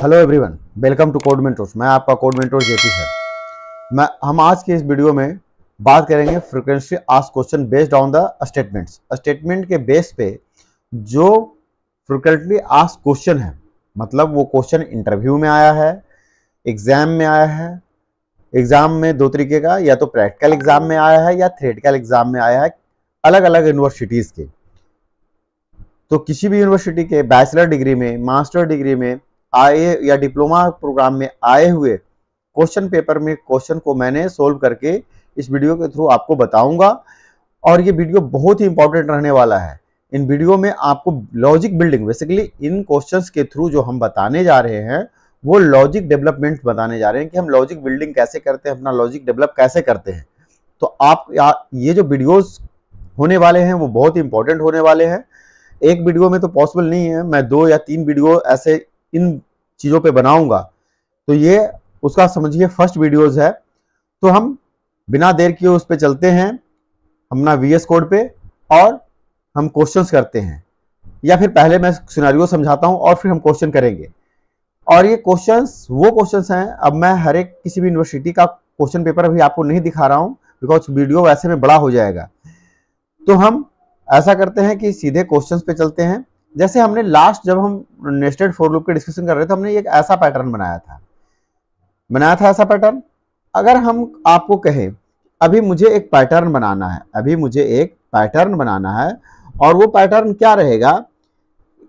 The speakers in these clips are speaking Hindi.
Hello everyone, welcome to code mentors. मैं आपका कोड मेंटोर जेपी सर। हम आज के इस वीडियो में बात करेंगे frequently asked question based on the statements. Statement के बेस पे जो फ्रीक्वेंटली आस्क्ड क्वेश्चन है, मतलब वो क्वेश्चन इंटरव्यू में आया है, एग्जाम में आया है। एग्जाम में दो तरीके का, या तो प्रैक्टिकल एग्जाम में आया है या थ्योरेटिकल एग्जाम में आया है, अलग अलग यूनिवर्सिटीज़ के। तो किसी भी यूनिवर्सिटी के बैचलर डिग्री में, मास्टर डिग्री में आए या डिप्लोमा प्रोग्राम में आए हुए क्वेश्चन पेपर में क्वेश्चन को मैंने सोल्व करके इस वीडियो के थ्रू आपको बताऊंगा। और ये वीडियो बहुत ही इंपॉर्टेंट रहने वाला है। इन वीडियो में आपको लॉजिक बिल्डिंग, बेसिकली इन क्वेश्चंस के थ्रू जो हम बताने जा रहे हैं वो लॉजिक डेवलपमेंट बताने जा रहे हैं कि हम लॉजिक बिल्डिंग कैसे करते हैं, अपना लॉजिक डेवलप कैसे करते हैं। तो आप ये जो वीडियोस होने वाले हैं वो बहुत ही इंपॉर्टेंट होने वाले हैं। एक वीडियो में तो पॉसिबल नहीं है, मैं 2 या 3 वीडियो ऐसे इन चीज़ों पे बनाऊंगा। तो ये उसका समझिए फर्स्ट वीडियोस है। तो हम बिना देर किए उस पे चलते हैं, अपना वीएस कोड पे, और हम क्वेश्चंस करते हैं। या फिर पहले मैं सिनेरियो समझाता हूं और फिर हम क्वेश्चन करेंगे। और ये क्वेश्चंस वो क्वेश्चंस हैं, अब मैं हर एक किसी भी यूनिवर्सिटी का क्वेश्चन पेपर अभी आपको नहीं दिखा रहा हूं, बिकॉज वीडियो वैसे में बड़ा हो जाएगा। तो हम ऐसा करते हैं कि सीधे क्वेश्चंस पे चलते हैं। जैसे हमने लास्ट जब हम नेस्टेड फॉर लूप के डिस्कशन कर रहे थे, हमने एक ऐसा पैटर्न बनाया था ऐसा पैटर्न। अगर हम आपको कहें अभी मुझे एक पैटर्न बनाना है, और वो पैटर्न क्या रहेगा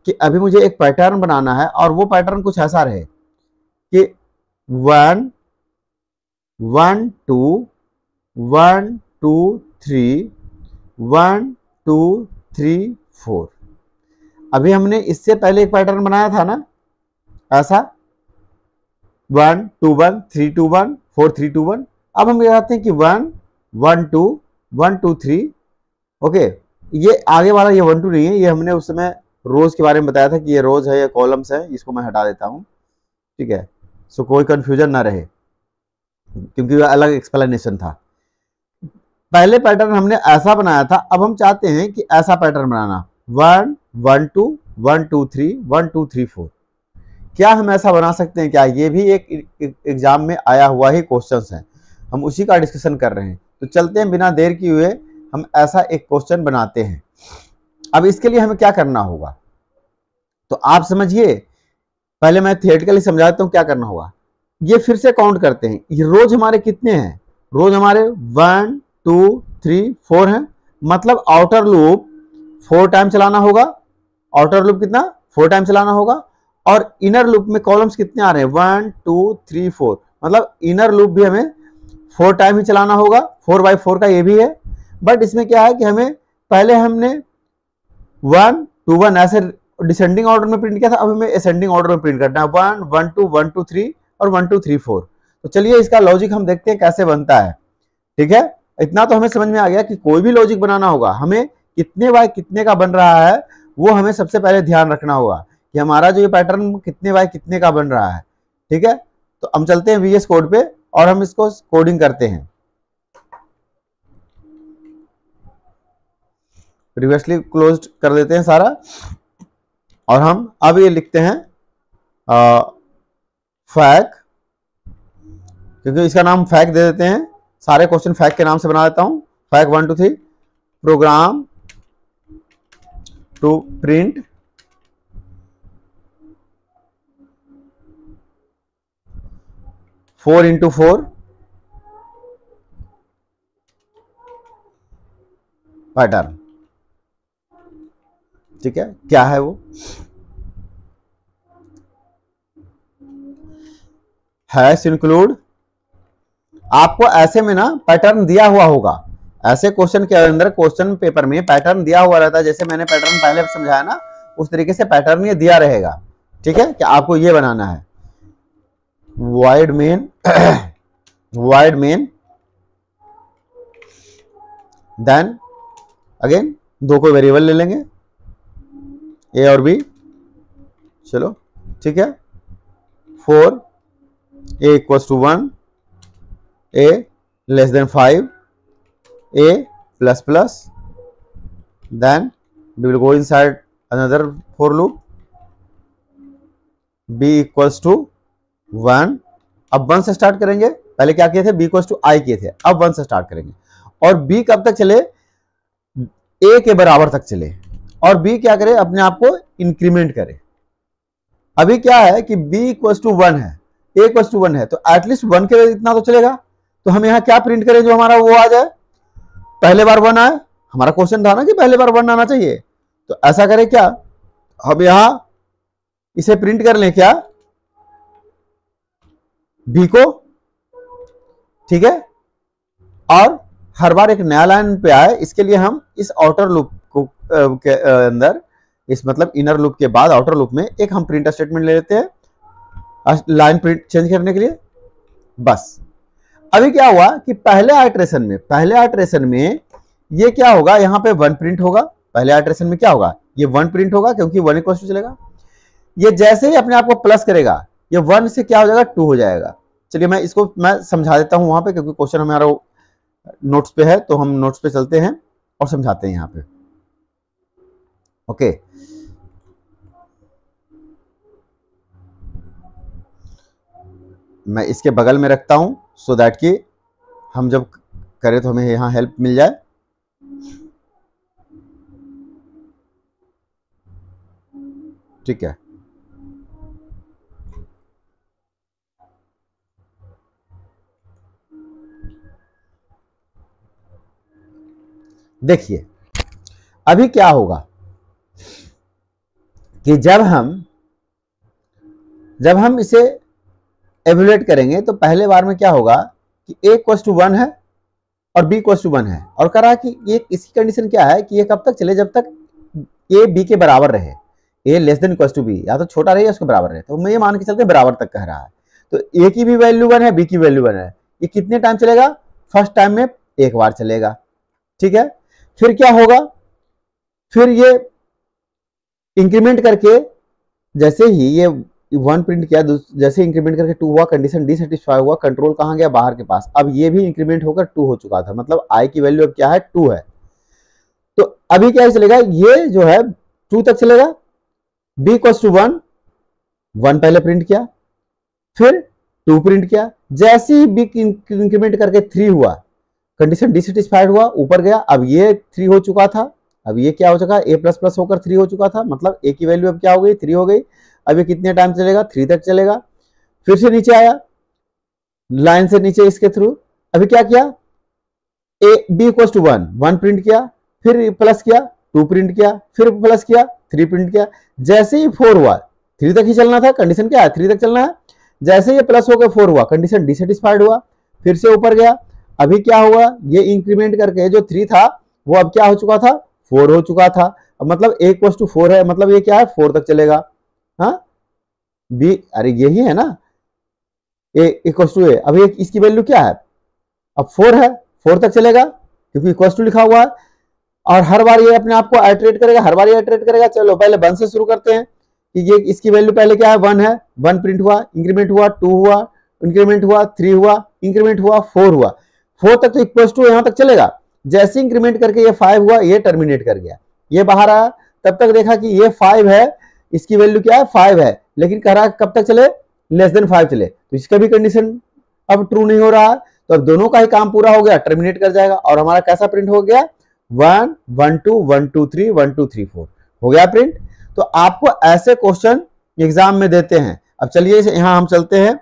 कि अभी मुझे एक पैटर्न बनाना है और वो पैटर्न कुछ ऐसा रहे कि 1 1 2 1 2 3 1 2 3 4। अभी हमने इससे पहले एक पैटर्न बनाया था ना, ऐसा 1 2 1 3 2 1 4 3 2 1। अब हम ये कहते हैं कि 1 1 2 1 2 3। ओके, ये आगे वाला ये 1 2 नहीं है, ये हमने उस समय रोज के बारे में बताया था कि ये रोज है, ये कॉलम्स है। इसको मैं हटा देता हूं, ठीक है, सो कोई कंफ्यूजन ना रहे, क्योंकि वह अलग एक्सप्लेनेशन था। पहले पैटर्न हमने ऐसा बनाया था, अब हम चाहते हैं कि ऐसा पैटर्न बनाना 1 1 2 1 2 3 1 2 3 4। क्या हम ऐसा बना सकते हैं क्या? ये भी एक एग्जाम में आया हुआ ही क्वेश्चन है, हम उसी का डिस्कशन कर रहे हैं। तो चलते हैं, बिना देर किए हुए हम ऐसा एक क्वेश्चन बनाते हैं। अब इसके लिए हमें क्या करना होगा, तो आप समझिए। पहले मैं थियोरेटिकली समझा देता हूं क्या करना होगा। ये फिर से काउंट करते हैं, ये रोज हमारे कितने हैं? रोज हमारे 1 2 3 4 हैं, मतलब आउटर लूप 4 टाइम चलाना होगा। आउटर लूप कितना? 4 टाइम चलाना होगा। और इनर लूप में कॉलम्स कितने आ रहे हैं? 1 2 3 4, मतलब इनर लूप भी हमें 4 टाइम ही चलाना होगा। 4/4 का ये भी है, बट इसमें क्या है कि हमें पहले हमने 1 2 1 ऐसे डिसेंडिंग ऑर्डर में प्रिंट किया था, अब हमें असेंडिंग ऑर्डर में प्रिंट करना है 1 1 2 1 2 3 और 1 2 3 4। तो चलिए इसका लॉजिक हम देखते हैं कैसे बनता है। ठीक है, इतना तो हमें समझ में आ गया कि कोई भी लॉजिक बनाना होगा, हमें कितने बाय कितने का बन रहा है वो हमें सबसे पहले ध्यान रखना होगा कि हमारा जो ये पैटर्न कितने बाय कितने का बन रहा है। ठीक है, तो हम चलते हैं वीएस कोड पे और हम इसको कोडिंग करते हैं। प्रीवियसली क्लोज कर देते हैं सारा, और हम अब ये लिखते हैं फैक, क्योंकि इसका नाम फैक दे देते हैं। सारे क्वेश्चन फैक के नाम से बना देता हूं। फैक 1 2 3 program to print four into 4 pattern. ठीक है, क्या है वो? Hash include. आपको ऐसे में ना पैटर्न दिया हुआ होगा, ऐसे क्वेश्चन के अंदर क्वेश्चन पेपर में पैटर्न दिया हुआ रहता है। जैसे मैंने पैटर्न पहले समझाया ना, उस तरीके से पैटर्न ये दिया रहेगा। ठीक है, कि आपको ये बनाना है void main void main, then again दो को वेरिएबल ले लेंगे ए और बी। चलो ठीक है, 4 a equals to 1, a less than 5, a plus plus, then we will go inside another for loop, B equals to 1। अब 1 से स्टार्ट करेंगे, पहले क्या किए थे, बी इक्वल्स टू आई किए थे, अब 1 से स्टार्ट करेंगे। और बी कब तक चले, ए के बराबर तक चले, और बी क्या करे, अपने आप को इंक्रीमेंट करे। अभी क्या है कि बी इक्वल्स टू 1 है, ए इक्वल्स टू 1 है, तो एटलीस्ट 1 के इतना तो चलेगा। तो हम यहाँ क्या प्रिंट करें जो हमारा वो आ जाए, पहले बार 1 आए। हमारा क्वेश्चन था ना कि पहले बार 1 आना चाहिए, तो ऐसा करें क्या, हम यहां इसे प्रिंट कर लें क्या, बी को, ठीक है। और हर बार एक नया लाइन पे आए, इसके लिए हम इस आउटर लूप को के अंदर, इस मतलब इनर लूप के बाद आउटर लूप में एक हम प्रिंट स्टेटमेंट ले लेते हैं लाइन प्रिंट चेंज करने के लिए, बस। अभी क्या हुआ कि पहले आइटरेशन में ये क्या होगा, यहां पे 1 प्रिंट होगा। पहले आइटरेशन में क्या होगा, ये 1 प्रिंट होगा, क्योंकि 1 इक्वल टू चलेगा। ये जैसे ही अपने आप को प्लस करेगा, ये 1 से क्या हो जाएगा, 2 हो जाएगा। चलिए मैं इसको मैं समझा देता हूं वहां पे, क्योंकि क्वेश्चन हमारा नोट्स पे है, तो हम नोट्स पे चलते हैं और समझाते हैं यहाँ पे। ओके, मैं इसके बगल में रखता हूं सो दैट कि हम जब करें तो हमें यहाँ हेल्प मिल जाए। ठीक है, देखिए अभी क्या होगा कि जब हम इसे एवेल्युएट करेंगे, तो पहले बार में क्या होगा कि a इक्वल टू 1 है और b इक्वल टू 1 है, और कह रहा है कि ये इसकी कंडीशन क्या है कि ये कब तक चले, जब तक a b के बराबर रहे, a less than equal to b, या तो छोटा रहे या उसके बराबर रहे। तो मैं ये मान के चलते बराबर तक कह रहा है, तो a की भी वैल्यू 1 है, b की वैल्यू 1 है। ये कितने टाइम चलेगा, फर्स्ट टाइम में एक बार चलेगा, ठीक है। फिर क्या होगा, फिर ये इंक्रीमेंट करके, जैसे ही ये 1 प्रिंट किया, जैसे इंक्रीमेंट करके 2 हुआ, कंडीशन डिससेटिस्फाई हुआ, कंट्रोल कहां गया, बाहर के पास। अब ये भी इंक्रीमेंट होकर 2 हो चुका था, मतलब आई की वैल्यू अब क्या है, 2 है। तो अभी क्या चलेगा, ये जो है 2 तक चलेगा। बी इक्वल टू 1, 1 पहले प्रिंट किया, फिर 2 प्रिंट किया, जैसे ही बी इंक्रीमेंट करके 3 हुआ, कंडीशन डिससेटिस्फाइड हुआ, ऊपर गया, अब ये 3 हो चुका था, अब ये क्या हो चुका, ए प्लस प्लस होकर 3 हो चुका था, मतलब ए की वैल्यू अब क्या हो गई, 3 हो गई। अब ये कितने टाइम चलेगा, 3 तक चलेगा। फिर से नीचे आया, लाइन से नीचे इसके थ्रू, अभी क्या किया, A B equal to 1, 1 print किया, फिर प्लस किया, 2 प्रिंट किया, फिर प्लस किया, 3 प्रिंट किया। जैसे ही 4 हुआ, 3 तक ही चलना था, कंडीशन क्या है, 3 तक चलना है। जैसे ये प्लस होकर 4 हुआ, कंडीशन डिससेटिस्फाइड हुआ, फिर से ऊपर गया। अभी क्या हुआ, ये इंक्रीमेंट करके जो 3 था वो अब क्या हो चुका था, 4 हो चुका था। अब मतलब ए इक्वल टू 4 है, मतलब ये क्या है, 4 तक चलेगा। हाँ, बी, अरे यही है ना, ए इक्वल टू ए, अभी इसकी वैल्यू क्या है, अब 4 है, 4 तक चलेगा, क्योंकि इक्वल टू लिखा हुआ है। और हर बार ये अपने आप को आइटरेट करेगा, हर बार ये आइटरेट करेगा। चलो पहले 1 से शुरू करते हैं कि ये इसकी वैल्यू पहले क्या है, 1 है, 1 प्रिंट हुआ, इंक्रीमेंट हुआ, 2 हुआ, इंक्रीमेंट हुआ, 3 हुआ, इंक्रीमेंट हुआ, 4 हुआ। 4 तक तो इक्वल टू यहां तक चलेगा। जैसे इंक्रीमेंट करके ये 5 हुआ, ये टर्मिनेट कर गया, ये बाहर आया। तब तक देखा कि ये 5 है, इसकी वैल्यू क्या है, 5 है, लेकिन कह रहा है कब तक चले, लेस देन 5 चले, तो इसका भी कंडीशन अब ट्रू नहीं हो रहा है। तो अब दोनों का ही काम पूरा हो गया, टर्मिनेट कर जाएगा, और हमारा कैसा प्रिंट हो गया, 1 1 2 1 2 3 1 2 3 4 हो गया प्रिंट। तो आपको ऐसे क्वेश्चन एग्जाम में देते हैं। अब चलिए यहां हम चलते हैं,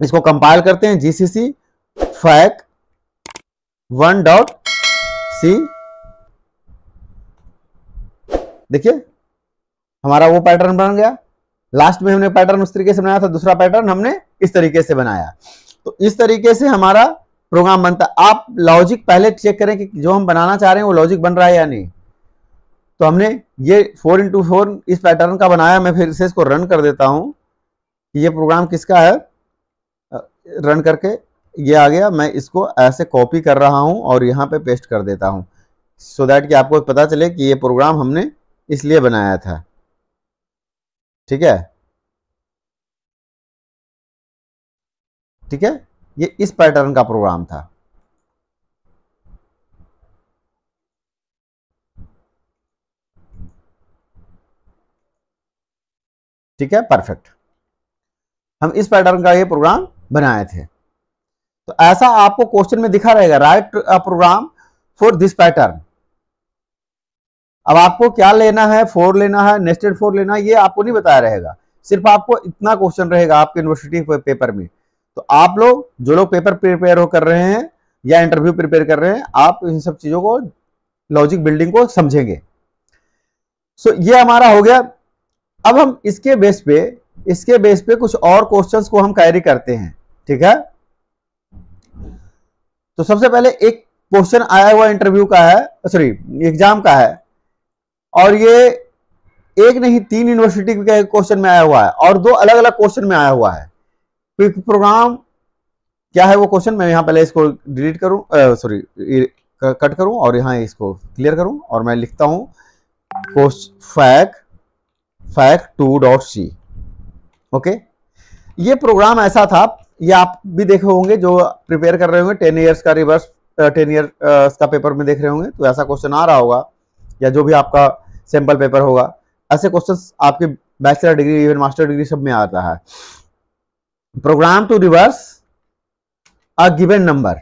इसको कंपाइल करते हैं, जीसीसी फैक 1.c। देखिए हमारा वो पैटर्न बन गया। लास्ट में हमने पैटर्न उस तरीके से बनाया था, दूसरा पैटर्न हमने इस तरीके से बनाया। तो इस तरीके से हमारा प्रोग्राम बनता है। आप लॉजिक पहले चेक करें कि जो हम बनाना चाह रहे हैं वो लॉजिक बन रहा है या नहीं। तो हमने ये 4x4 इस पैटर्न का बनाया। मैं फिर से इसको रन कर देता हूं कि ये प्रोग्राम किसका है। रन करके ये आ गया, मैं इसको ऐसे कॉपी कर रहा हूं और यहाँ पे पेस्ट कर देता हूं, सो दैट कि आपको पता चले कि ये प्रोग्राम हमने इसलिए बनाया था। ठीक है, ठीक है, ये इस पैटर्न का प्रोग्राम था। ठीक है, परफेक्ट। हम इस पैटर्न का ये प्रोग्राम बनाए थे। तो ऐसा आपको क्वेश्चन में दिखा रहेगा, write a program for this pattern. अब आपको क्या लेना है, फॉर लेना है, नेस्टेड फॉर लेना है, ये आपको नहीं बताया रहेगा। सिर्फ आपको इतना क्वेश्चन रहेगा आपके यूनिवर्सिटी पेपर में। तो आप लोग जो लोग पेपर प्रिपेयर हो कर रहे हैं या इंटरव्यू प्रिपेयर कर रहे हैं, आप इन सब चीजों को, लॉजिक बिल्डिंग को समझेंगे। सो ये हमारा हो गया। अब हम इसके बेस पे कुछ और क्वेश्चंस को हम कैरी करते हैं, ठीक है। तो सबसे पहले एक क्वेश्चन आया हुआ इंटरव्यू का है, सॉरी एग्जाम का है, और ये एक नहीं 3 यूनिवर्सिटी के क्वेश्चन में आया हुआ है और 2 अलग अलग क्वेश्चन में आया हुआ है। प्रोग्राम क्या है वो क्वेश्चन, मैं यहां पहले इसको डिलीट करूं, सॉरी कट करूं और यहां इसको क्लियर करूं, और मैं लिखता हूं fact2.c। ओके, ये प्रोग्राम ऐसा था, ये आप भी देखे होंगे जो प्रिपेयर कर रहे होंगे 10 ईयर्स का रिवर्स 10 ईयर का पेपर में देख रहे होंगे, तो ऐसा क्वेश्चन आ रहा होगा, या जो भी आपका सैंपल पेपर होगा, ऐसे क्वेश्चंस आपके bachelor degree even master degree सब में आता है। Program to reverse a given number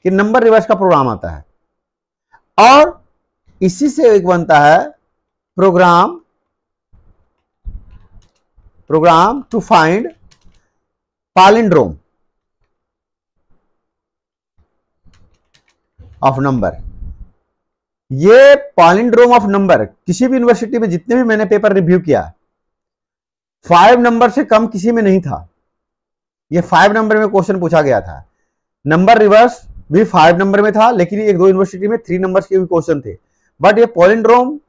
कि नंबर रिवर्स का प्रोग्राम आता है, और इसी से एक बनता है program to find palindrome of number. ये पालिंड्रोम ऑफ नंबर किसी भी यूनिवर्सिटी में जितने भी मैंने पेपर रिव्यू किया, 5 नंबर से कम किसी में नहीं था। ये 5 नंबर में क्वेश्चन पूछा गया था। नंबर रिवर्स भी 5 नंबर में था, लेकिन 1-2 यूनिवर्सिटी में 3 नंबर के भी क्वेश्चन थे। बट ये पालिंड्रोम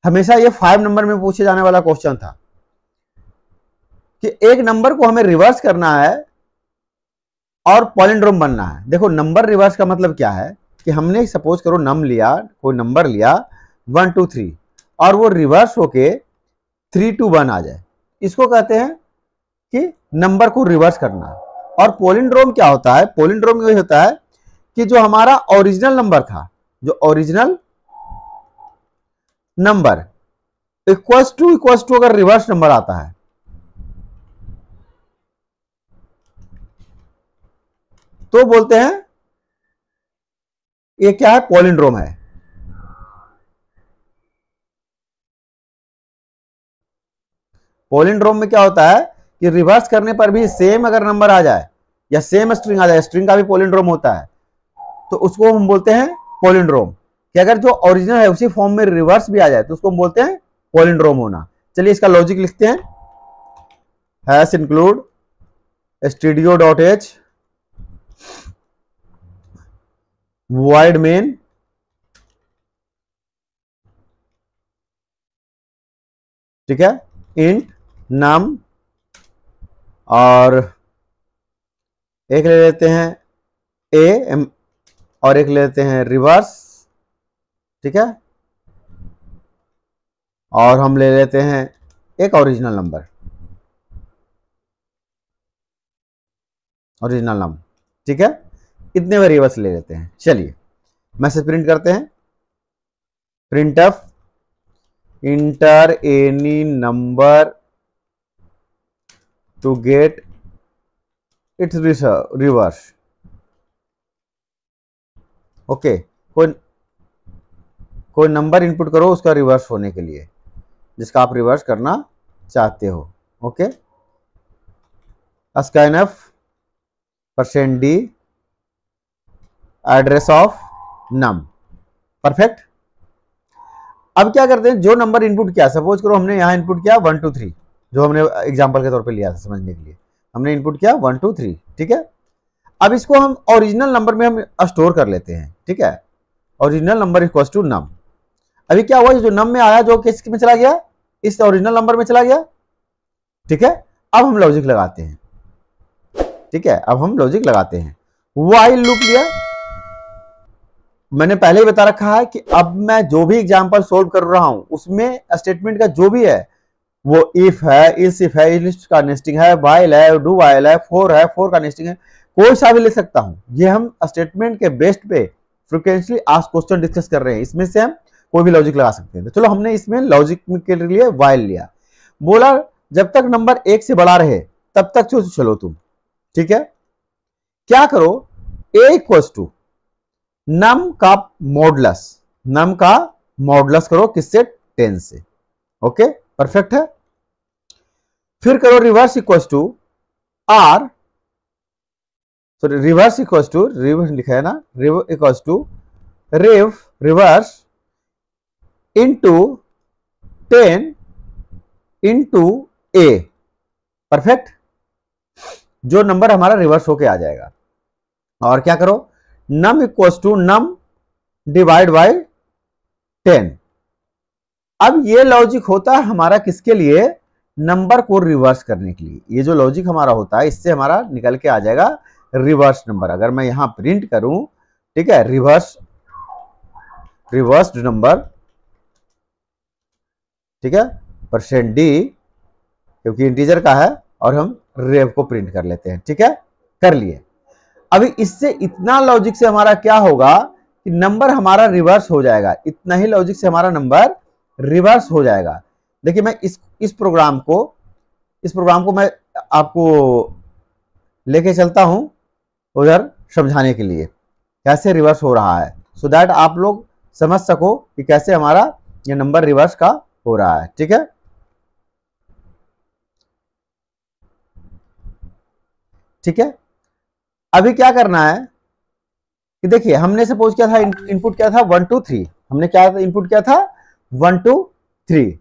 हमेशा ये 5 नंबर में पूछे जाने वाला क्वेश्चन था कि एक नंबर को हमें रिवर्स करना है और पालिंड्रोम बनना है। देखो, नंबर रिवर्स का मतलब क्या है कि हमने सपोज करो कोई नंबर लिया 1 2 3 और वो रिवर्स होके 3 2 1 आ जाए, इसको कहते हैं कि नंबर को रिवर्स करना। और पालिंड्रोम क्या होता है? पालिंड्रोम ये होता है कि जो हमारा ओरिजिनल नंबर था, जो ओरिजिनल नंबर इक्वल्स टू अगर रिवर्स नंबर आता है तो बोलते हैं ये क्या है, पालिंड्रोम है। पालिंड्रोम में क्या होता है कि रिवर्स करने पर भी सेम अगर नंबर आ जाए या सेम स्ट्रिंग आ जाए, स्ट्रिंग का भी पालिंड्रोम होता है, तो उसको हम बोलते हैं पालिंड्रोम। कि अगर जो ओरिजिनल है उसी फॉर्म में रिवर्स भी आ जाए तो उसको हम बोलते हैं पालिंड्रोम होना। चलिए इसका लॉजिक लिखते हैं। Hash include stdio.h void main ठीक है, int num, और एक ले लेते हैं a और एक ले लेते हैं रिवर्स, ठीक है, और हम ले लेते हैं एक ओरिजिनल नंबर, ठीक है। इतने वेरिएबल्स ले लेते हैं। चलिए मैसेज प्रिंट करते हैं। printf enter any number to get its reverse। Okay, कोई नंबर इनपुट करो उसका रिवर्स होने के लिए, जिसका आप रिवर्स करना चाहते हो। Okay, scanf %d address of num, perfect. अब क्या करते हैं, जो नंबर इनपुट किया, सपोज करो हमने यहां इनपुट किया 1 2 3, जो हमने एग्जांपल के तौर पे लिया था समझने के लिए, हमने इनपुट किया 1 2 3, ठीक है। अब इसको हम ओरिजिनल नंबर में हम स्टोर कर लेते हैं, ठीक है। ओरिजिनल नंबर इक्वल्स टू नम। अभी क्या हुआ, जो नम में आया जो किस में चला गया, इस ओरिजिनल नंबर में चला गया, ठीक है। अब हम लॉजिक लगाते हैं, ठीक है, अब हम लॉजिक लगाते हैं। व्हाइल लूप लिया, मैंने पहले ही बता रखा है कि अब मैं जो भी एग्जांपल सोल्व कर रहा हूं उसमें स्टेटमेंट का जो भी है, वो इफ है, इफ है, लिस्ट का नेस्टिंग है, व्हाइल है, डू व्हाइल है, फॉर है, फॉर का नेस्टिंग है, कोई सा भी ले सकता हूं। ये हम स्टेटमेंट के बेस पे फ्रीक्वेंटली आस्क्ड क्वेश्चन डिस्कस कर रहे हैं, इसमें से हम कोई भी लॉजिक लगा सकते हैं। तो चलो हमने इसमें लॉजिक के लिए वाइल लिया, बोला जब तक नंबर 1 से बड़ा रहे तब तक चलो तुम, ठीक है। क्या करो, a इक्वल्स टू नम का मॉडुलस करो, किससे, 10 से। ओके, परफेक्ट है। फिर करो reverse equals to r, sorry reverse equals to, reverse लिखा है ना, equals to reverse into 10 into a, perfect, जो नंबर हमारा रिवर्स होके आ जाएगा। और क्या करो, num equals to num divide by 10। अब ये लॉजिक होता है हमारा किसके लिए, नंबर को रिवर्स करने के लिए। ये जो लॉजिक हमारा होता है इससे हमारा निकल के आ जाएगा रिवर्स नंबर। अगर मैं यहां प्रिंट करूं, ठीक है, रिवर्स्ड नंबर, ठीक है, %d, क्योंकि इंटीजर का है और हम रेव को प्रिंट कर लेते हैं, ठीक है, कर लिए। अभी इससे इतना लॉजिक से हमारा क्या होगा कि नंबर हमारा रिवर्स हो जाएगा, इतना ही लॉजिक से हमारा नंबर रिवर्स हो जाएगा। देखिए मैं इस प्रोग्राम को मैं आपको लेके चलता हूं उधर समझाने के लिए कैसे रिवर्स हो रहा है, सो दैट आप लोग समझ सको कि कैसे हमारा ये नंबर रिवर्स का हो रहा है, ठीक है। ठीक है, अभी क्या करना है कि देखिए हमने सपोज क्या था, इनपुट क्या था 1 2 3, हमने क्या इनपुट किया था 1 2 3।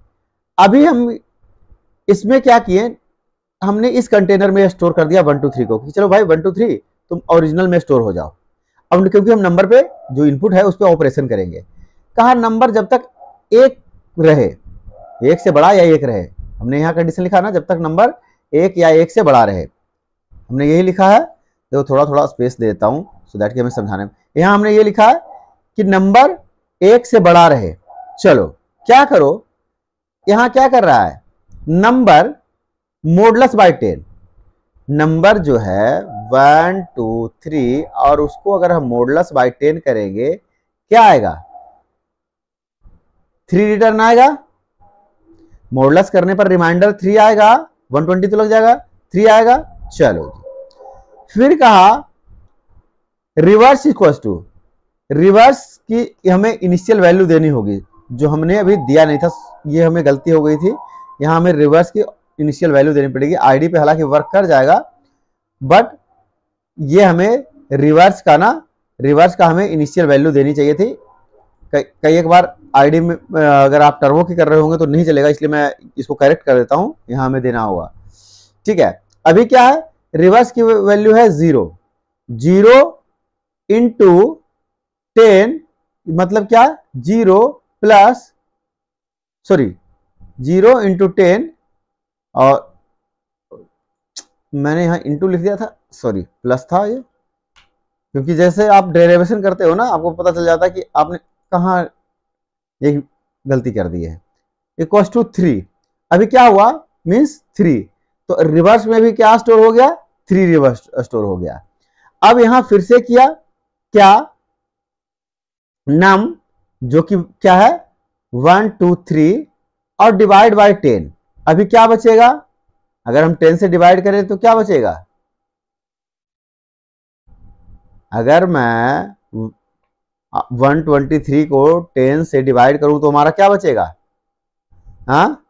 अभी हम इसमें क्या किए, हमने इस कंटेनर में स्टोर कर दिया 1 2 3 को कि चलो भाई 1 2 3 तुम ओरिजिनल में स्टोर हो जाओ। अब क्योंकि हम नंबर पे जो इनपुट है उस पर ऑपरेशन करेंगे, कहा नंबर जब तक 1 रहे, 1 से बड़ा या 1 रहे, हमने यहाँ कंडीशन लिखा ना, जब तक नंबर 1 या 1 से बड़ा रहे, हमने यही लिखा है। देखो थोड़ा थोड़ा स्पेस दे देता हूं सो दैट कि हमें समझाने में। यहां हमने ये लिखा है कि नंबर 1 से बड़ा रहे। चलो क्या करो, यहां क्या कर रहा है, नंबर मॉडुलस बाय 10, नंबर जो है 1 2 3 और उसको अगर हम मॉडुलस बाय 10 करेंगे क्या आएगा, 3 रिटर्न आएगा। मॉडुलस करने पर रिमाइंडर 3 आएगा, 120 तो लग जाएगा, 3 आएगा। चलो फिर कहा रिवर्स इक्वल्स टू, रिवर्स की हमें इनिशियल वैल्यू देनी होगी, जो हमने अभी दिया नहीं था, ये हमें गलती हो गई थी। यहां हमें रिवर्स की इनिशियल वैल्यू देनी पड़ेगी। आईडी पे हालांकि वर्क कर जाएगा, बट ये हमें रिवर्स का हमें इनिशियल वैल्यू देनी चाहिए थी। कई एक बार आईडी में अगर आप टर्बो की कर रहे होंगे तो नहीं चलेगा, इसलिए मैं इसको करेक्ट कर देता हूं, यहां हमें देना होगा, ठीक है। अभी क्या है, रिवर्स की वैल्यू है 0 इंटू 10, मतलब क्या, 0 इंटू 10, और मैंने यहां इंटू लिख दिया था, सॉरी प्लस था ये, क्योंकि जैसे आप डेरिवेशन करते हो ना आपको पता चल जाता है कि आपने कहां ये गलती कर दी है। इक्वल्स टू 3, अभी क्या हुआ, मीन्स 3, तो रिवर्स में भी क्या स्टोर हो गया, 3 रिवर्स स्टोर हो गया। अब यहां फिर से किया क्या, नम जो कि क्या है 1 2 3 और डिवाइड बाय 10। अभी क्या बचेगा, अगर हम 10 से डिवाइड करें तो क्या बचेगा, अगर मैं 123 को 10 से डिवाइड करूं तो हमारा क्या बचेगा, हाँ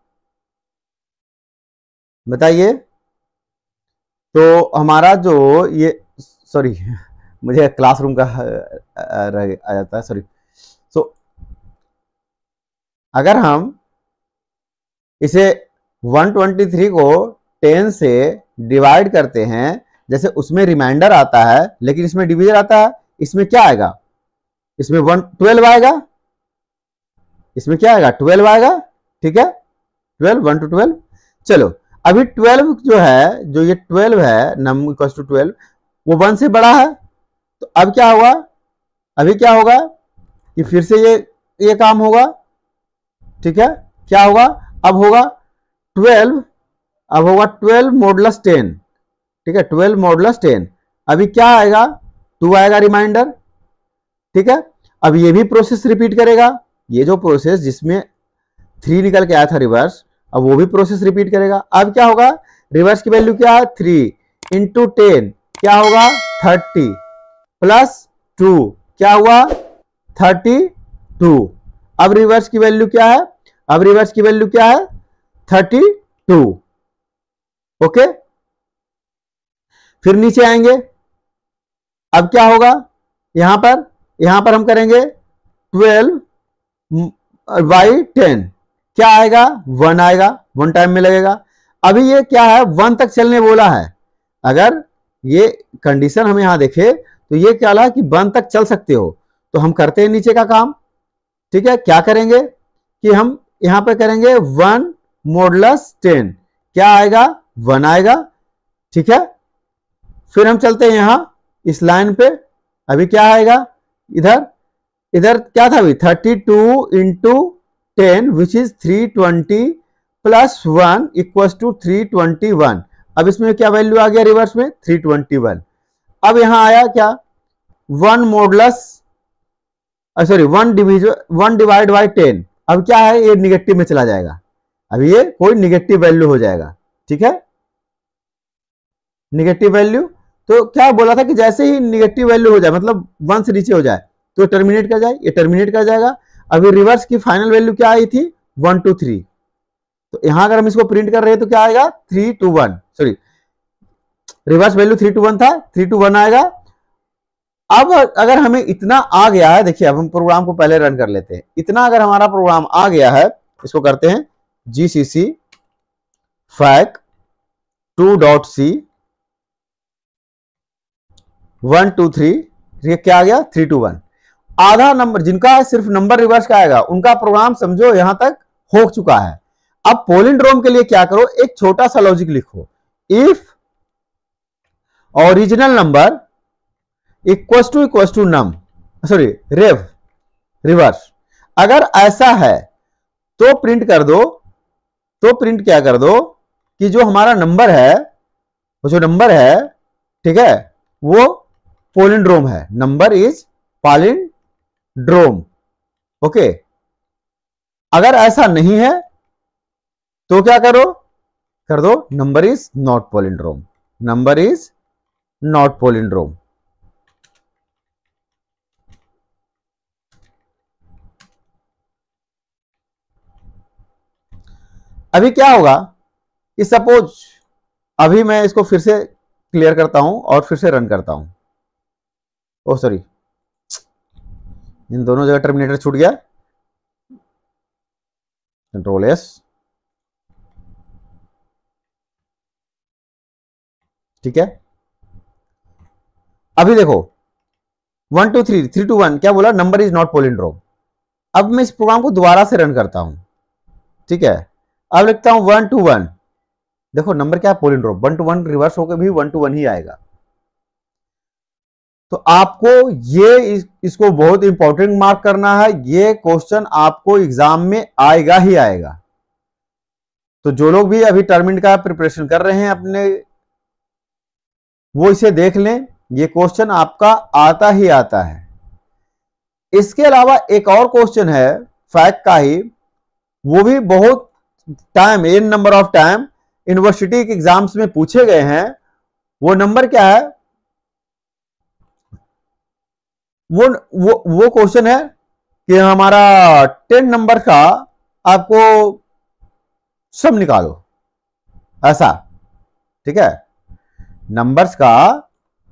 बताइए। तो हमारा जो ये, सॉरी मुझे क्लासरूम का आ जाता है, सॉरी। सो अगर हम इसे 123 को 10 से डिवाइड करते हैं, जैसे उसमें रिमाइंडर आता है लेकिन इसमें डिवीजन आता है, इसमें क्या आएगा, इसमें 12 आएगा, इसमें क्या आएगा 12 आएगा, ठीक है, 12 1 to 12। चलो अभी 12 जो है, जो ये 12 है, नम इक्वल्स टू 12, वो 1 से बड़ा है, तो अब क्या होगा, अभी क्या होगा कि फिर से ये काम होगा, ठीक है। क्या होगा, अब होगा 12 मॉडुलस 10, ठीक है, 12 मॉडुलस 10। अभी क्या आएगा, 2 आएगा रिमाइंडर, ठीक है। अब ये भी प्रोसेस रिपीट करेगा, ये जो प्रोसेस जिसमें 3 निकल के आया था रिवर्स, अब वो भी प्रोसेस रिपीट करेगा। अब क्या होगा, रिवर्स की वैल्यू क्या है 3 इंटू 10 क्या होगा 30 प्लस 2 क्या हुआ 32। अब रिवर्स की वैल्यू क्या है, अब रिवर्स की वैल्यू क्या है 32। ओके, फिर नीचे आएंगे। अब क्या होगा, यहां पर हम करेंगे 12 बाई 10 क्या आएगा 1 आएगा, 1 टाइम में लगेगा। अभी ये क्या है 1 तक चलने बोला है। अगर ये कंडीशन हम यहां देखें तो ये क्या है कि 1 तक चल सकते हो, तो हम करते हैं नीचे का काम। ठीक है, क्या करेंगे कि हम यहां पे करेंगे 1 मॉडुलस 10 क्या आएगा 1 आएगा। ठीक है, फिर हम चलते हैं यहां इस लाइन पे। अभी क्या आएगा, इधर इधर क्या था अभी 32 into 10 which is 320 plus 1 equal to 321। अब इसमें क्या वैल्यू आ गया रिवर्स में 321। अब यहां आया क्या 1 मॉडुलस सॉरी 1 डिवाइड बाई 10। अब क्या है ये निगेटिव में चला जाएगा, अभी ये कोई निगेटिव वैल्यू हो जाएगा। ठीक है, निगेटिव वैल्यू तो क्या बोला था कि जैसे ही निगेटिव वैल्यू हो जाए मतलब 1 से नीचे हो जाए तो टर्मिनेट कर जाए, ये टर्मिनेट कर जाएगा। अभी रिवर्स की फाइनल वैल्यू क्या आई थी 1 2 3, तो यहां अगर हम इसको प्रिंट कर रहे हैं तो क्या आएगा 3 2 1, सॉरी रिवर्स वैल्यू 3 2 1 था, 3 2 1 आएगा। अब अगर हमें इतना आ गया है, देखिए अब हम प्रोग्राम को पहले रन कर लेते हैं। इतना अगर हमारा प्रोग्राम आ गया है, इसको करते हैं जीसीसी फैक 2.c 1 2 3, ये क्या आ गया 3 2 1। आधा नंबर जिनका सिर्फ नंबर रिवर्स का आएगा उनका प्रोग्राम समझो यहां तक हो चुका है। अब पोलिंड्रोम के लिए क्या करो, एक छोटा सा लॉजिक लिखो, if original number equal to num sorry rev reverse, अगर ऐसा है तो प्रिंट कर दो, तो प्रिंट क्या कर दो कि जो हमारा नंबर है, वो जो नंबर है ठीक है वो पोलिंड्रोम है, नंबर इज पालिंड्रोम। ओके, अगर ऐसा नहीं है तो क्या करो, कर दो number is not palindrome, number is not palindrome. अभी क्या होगा कि सपोज अभी मैं इसको फिर से क्लियर करता हूं और फिर से रन करता हूं। ओ सॉरी, इन दोनों जगह टर्मिनेटर छूट गया, कंट्रोल एस। ठीक है, अभी देखो 1 2 3 3 2 1 क्या बोला, नंबर इज नॉट पोलिंड्रोम। अब मैं इस प्रोग्राम को दोबारा से रन करता हूं। ठीक है, अब लिखता हूं 1 2 1, देखो नंबर क्या है पोलिंड्रोम, 1 2 1 रिवर्स होकर भी 1 2 1 ही आएगा। तो आपको ये इसको बहुत इंपॉर्टेंट मार्क करना है, ये क्वेश्चन आपको एग्जाम में आएगा ही आएगा। तो जो लोग भी अभी टर्मिनेट का प्रिपरेशन कर रहे हैं अपने, वो इसे देख लें, ये क्वेश्चन आपका आता ही आता है। इसके अलावा एक और क्वेश्चन है फैक्ट का ही, वो भी बहुत time n number of time university के एग्जाम्स में पूछे गए हैं। वो नंबर क्या है, वो क्वेश्चन है कि हमारा 10 नंबर का आपको सम निकालो, ऐसा। ठीक है, नंबर्स का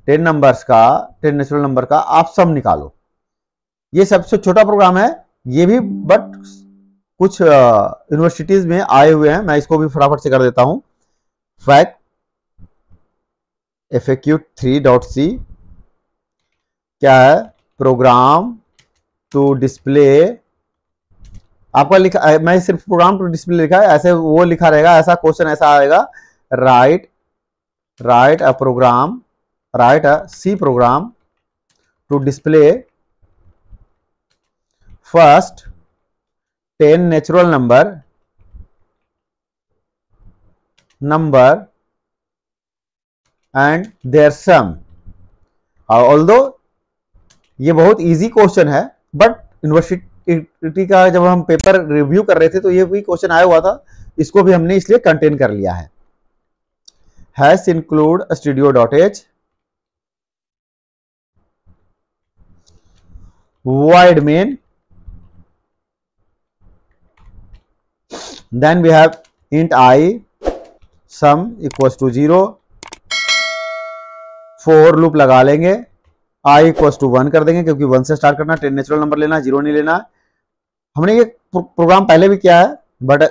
10 नंबर्स का 10 नेचुरल नंबर का आप सम निकालो। ये सबसे छोटा प्रोग्राम है ये भी, बट कुछ यूनिवर्सिटीज में आए हुए हैं। मैं इसको भी फटाफट से कर देता हूं। फैक्ट FAQ3.c क्या है, प्रोग्राम टू डिस्प्ले, आपका लिखा मैं सिर्फ प्रोग्राम टू डिस्प्ले लिखा है, ऐसे वो लिखा रहेगा, ऐसा क्वेश्चन ऐसा आएगा, write a program, write a C program to display first 10 natural number and their sum. Although ये बहुत इजी क्वेश्चन है, बट ईटी का जब हम पेपर रिव्यू कर रहे थे तो ये भी क्वेश्चन आया हुआ था, इसको भी हमने इसलिए कंटेन कर लिया है। Hash include studio.h void main, then we have int I sum equals to 0, for loop लगा लेंगे, I इक्वल्स टू 1 कर देंगे क्योंकि 1 से स्टार्ट करना, 10 नेचुरल नंबर लेना, 0 नहीं लेना। हमने ये प्रोग्राम पहले भी किया है बट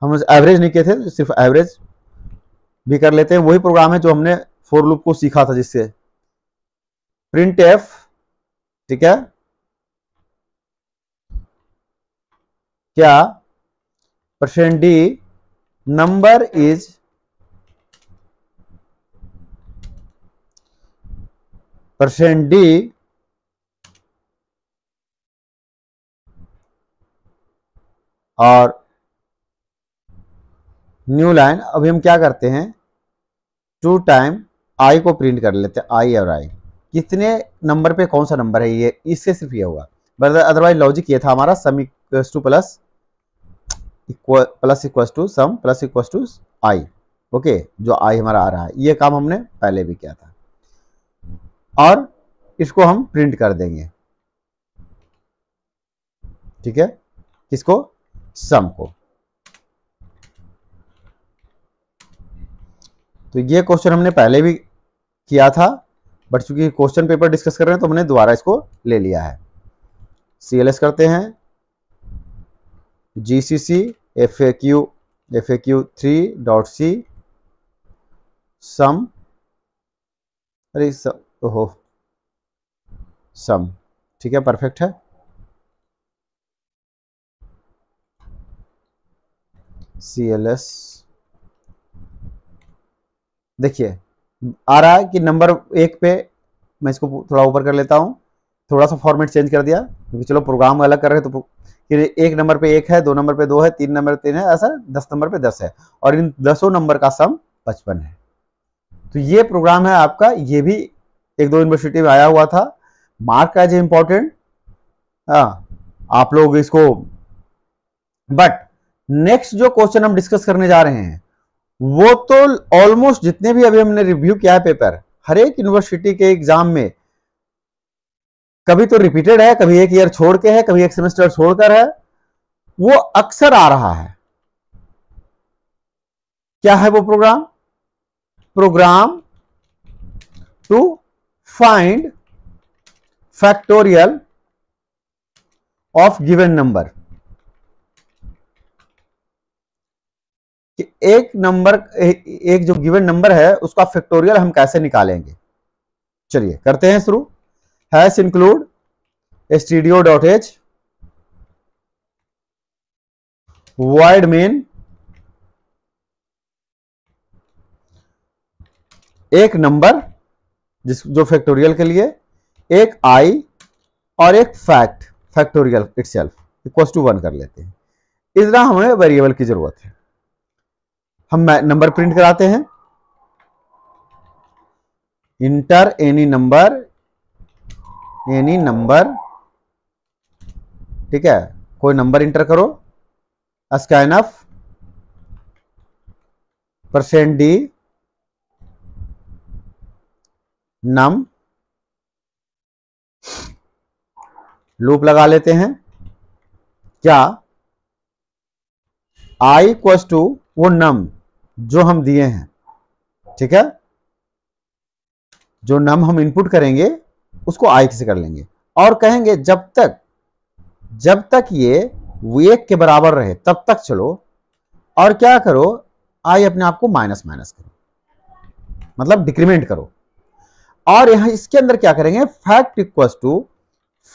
हम एवरेज नहीं किए थे, सिर्फ एवरेज भी कर लेते हैं। वही प्रोग्राम है जो हमने फॉर लूप को सीखा था, जिससे प्रिंट एफ, ठीक है, क्या %d नंबर इज %d और न्यू लाइन। अभी हम क्या करते हैं, 2 टाइम आई को प्रिंट कर लेते हैं, आई और आई कितने नंबर पे कौन सा नंबर है, ये इससे सिर्फ ये होगा। बट अदरवाइज लॉजिक ये था हमारा, sum equals to plus equals to sum plus equals to I. Okay, जो आई हमारा आ रहा है, ये काम हमने पहले भी किया था और इसको हम प्रिंट कर देंगे, ठीक है, किसको, सम को। तो ये क्वेश्चन हमने पहले भी किया था बट चूंकि क्वेश्चन पेपर डिस्कस कर रहे हैं तो हमने दोबारा इसको ले लिया है। CLS करते हैं, GCC FAQ3.c सम, अरे ओहो सम, ठीक है, परफेक्ट है। CLS देखिए आ रहा है कि नंबर 1 पे, मैं इसको थोड़ा ऊपर कर लेता हूँ, थोड़ा सा फॉर्मेट चेंज कर दिया क्योंकि चलो प्रोग्राम अलग कर रहे हैं तो एक नंबर पे 1 है, 2 नंबर पे 2 है, 3 नंबर पे 3 है, ऐसा 10 नंबर पे 10 है और इन 10 नंबर का सम 55 है। तो ये प्रोग्राम है आपका, ये भी 1-2 यूनिवर्सिटी में आया हुआ था, मार्क एज इम्पोर्टेंट, आप लोग इसको। बट नेक्स्ट जो क्वेश्चन हम डिस्कस करने जा रहे हैं वो तो ऑलमोस्ट जितने भी अभी हमने रिव्यू किया है पेपर, हर एक यूनिवर्सिटी के एग्जाम में कभी तो रिपीटेड है, कभी एक ईयर छोड़ के है, कभी एक सेमेस्टर छोड़कर है, वो अक्सर आ रहा है। क्या है वो program, program to find factorial of given number. कि एक नंबर, एक जो गिवन नंबर है उसका फैक्टोरियल हम कैसे निकालेंगे। चलिए करते हैं शुरू। Hash include studio.h void main, एक नंबर जो फैक्टोरियल के लिए, एक आई और एक फैक्टोरियल इटसेल्फ इक्वल्स टू 1 कर लेते हैं। इतना हमें वेरिएबल की जरूरत है। हम नंबर प्रिंट कराते हैं, इंटर एनी नंबर, ठीक है, कोई नंबर इंटर करो, स्कैनफ %d नम, लूप लगा लेते हैं, क्या i इक्वल्स टू वो नम जो हम दिए हैं, ठीक है, जो नम हम इनपुट करेंगे उसको i से कर लेंगे और कहेंगे जब तक ये 1 के बराबर रहे तब तक चलो, और क्या करो, i अपने आप को माइनस करो, मतलब डिक्रीमेंट करो। और यहां इसके अंदर क्या करेंगे, fact equals to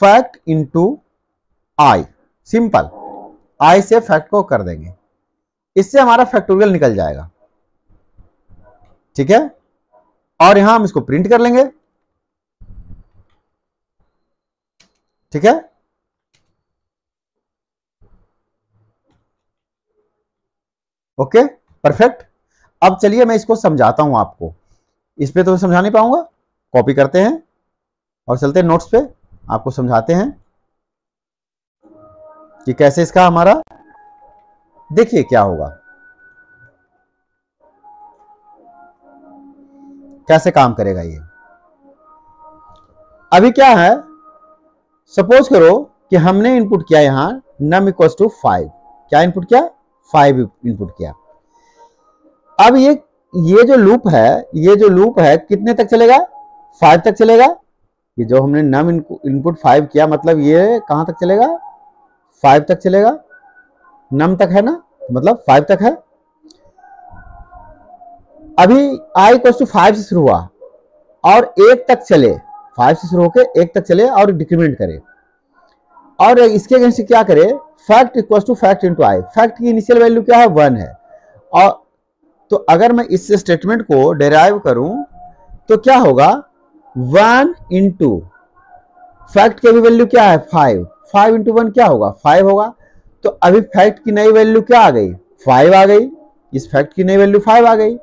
fact into i, simple, i से फैक्ट को कर देंगे, इससे हमारा फैक्टोरियल निकल जाएगा, ठीक है। और यहां हम इसको प्रिंट कर लेंगे, ठीक है। Okay perfect. अब चलिए मैं इसको समझाता हूं आपको, इस पे तो मैं समझा नहीं पाऊंगा, कॉपी करते हैं और चलते हैं नोट्स पे, आपको समझाते हैं। कि कैसे इसका हमारा, देखिए क्या होगा, कैसे काम करेगा ये। अभी क्या है, सपोज करो कि हमने इनपुट किया यहां num इक्वल्स टू 5, क्या इनपुट किया, 5 इनपुट किया। अब ये जो लूप है कितने तक चलेगा, 5 तक चलेगा। ये जो हमने num इनपुट 5 किया, मतलब ये कहां तक चलेगा, 5 तक चलेगा, num तक है ना, मतलब 5 तक है। अभी i इक्वल्स टू 5 से शुरू हुआ और 1 तक चले, 5 से शुरू होकर 1 तक चले और डिक्रीमेंट करे, और इसके अगेंस्ट क्या करे, fact equals to fact into I. Fact की इनिशियल वैल्यू क्या है, 1 है। और तो अगर मैं इस स्टेटमेंट को डेराइव करूं तो क्या होगा, 1 इंटू फैक्ट की भी वैल्यू क्या है, 5, 5 इंटू 1 क्या होगा, 5 होगा। तो अभी फैक्ट की नई वैल्यू क्या आ गई, 5 आ गई, इस फैक्ट की नई वैल्यू 5 आ गई।